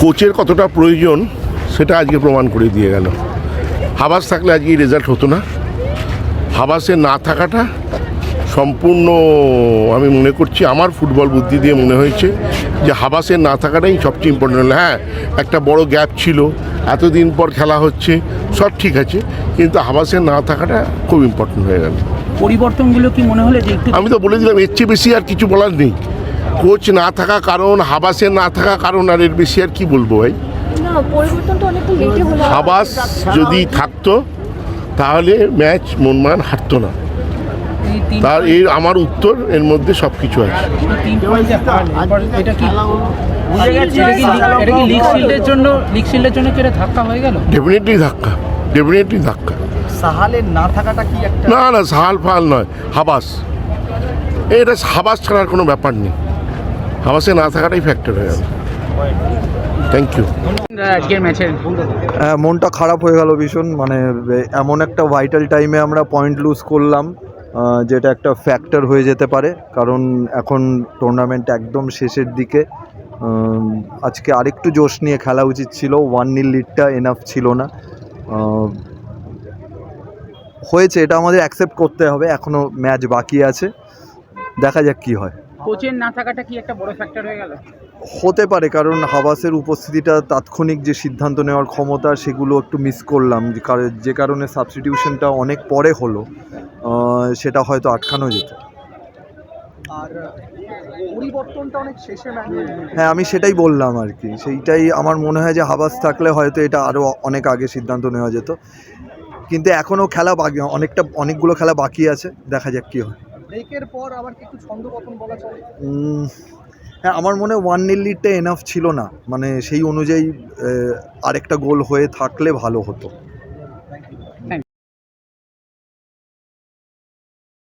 কোচের কতটা প্রয়োজন সেটা আজকে প্রমাণ করে দিয়ে গেল। হাবাস থাকলে আজকে এই রেজাল্ট হতো না। হাবাসের না থাকাটা সম্পূর্ণ, আমি মনে করছি, আমার ফুটবল বুদ্ধি দিয়ে মনে হয়েছে যে হাবাসের না থাকাটাই সবচেয়ে ইম্পর্টেন্ট হলো। হ্যাঁ, একটা বড় গ্যাপ ছিল, এতদিন পর খেলা হচ্ছে, সব ঠিক আছে, কিন্তু হাবাসের না থাকাটা খুব ইম্পর্টেন্ট হয়ে গেল। পরিবর্তনগুলো কি মনে হলে যে একটু আমি তো বলে দিলাম, এর চেয়ে বেশি আর কিছু বলার নেই। কোচ না থাকা কারণ, হাবাসের না থাকা কারণ, আর এর বেশি আর কি বলবো ভাই। না, পরিবর্তনটা অনেকটা লেটে হলো। হাবাস যদি থাকতো তাহলে ম্যাচ মনমান হারতো না। এই তিন তার এই আমার উত্তর, এর মধ্যে সব কিছু আছে। তিন পয়েন্টে হার, এবার এটা কি লিগ শিল্ডের জন্য কি এটা ধাক্কা হয়ে গেল? ডেফিনেটলি ধাক্কা, ডেফিনেটলি ধাক্কা। সাহালের না থাকাটা কি একটা না না, সাহাল ফাল নয়, হাবাস। এটা হাবাস ছাড়ার কোনো ব্যাপার নেই, হাবাসে না থাকাটাই ফ্যাক্টর হয়ে গেল। Thank you. আজকের ম্যাচের মনটা খারাপ হয়ে গেল ভীষণ। মানে এমন একটা ভাইটাল টাইমে আমরা পয়েন্ট লুজ করলাম, যেটা একটা ফ্যাক্টর হয়ে যেতে পারে, কারণ এখন টুর্নামেন্ট একদম শেষের দিকে। আজকে আরেকটু জোশ নিয়ে খেলা উচিত ছিল, 1-0 লিডটা এনাফ ছিল না। হয়েছে, এটা আমাদের অ্যাকসেপ্ট করতে হবে, এখনও ম্যাচ বাকি আছে, দেখা যাক কি হয়। কোচের না থাকাটা কি একটা বড় ফ্যাক্টর হয়ে গেল? হতে পারে, কারণ হাবাসের উপস্থিতিটা, তাৎক্ষণিক যে সিদ্ধান্ত নেওয়ার ক্ষমতা, সেগুলো একটু মিস করলাম, যে কারণে সাবস্টিটিউশনটা অনেক পরে হলো, সেটা হয়তো আটকানো যেত। আর পরিবর্তনটা অনেক শেষে হ্যাঁ, আমি সেটাই বললাম আর কি, সেইটাই আমার মনে হয় যে হাবাস থাকলে হয়তো এটা আরও অনেক আগে সিদ্ধান্ত নেওয়া যেত, কিন্তু এখনও খেলা বাকি, অনেকগুলো খেলা বাকি আছে, দেখা যাক কী হয়। ব্রেকের পর আবার কি একটু ছন্দপতন বলা চলে? হ্যাঁ, আমার মনে হয় 1-0 লিডটা এনাফ ছিল না, মানে সেই অনুযায়ী আরেকটা গোল হয়ে থাকলে ভালো হতো।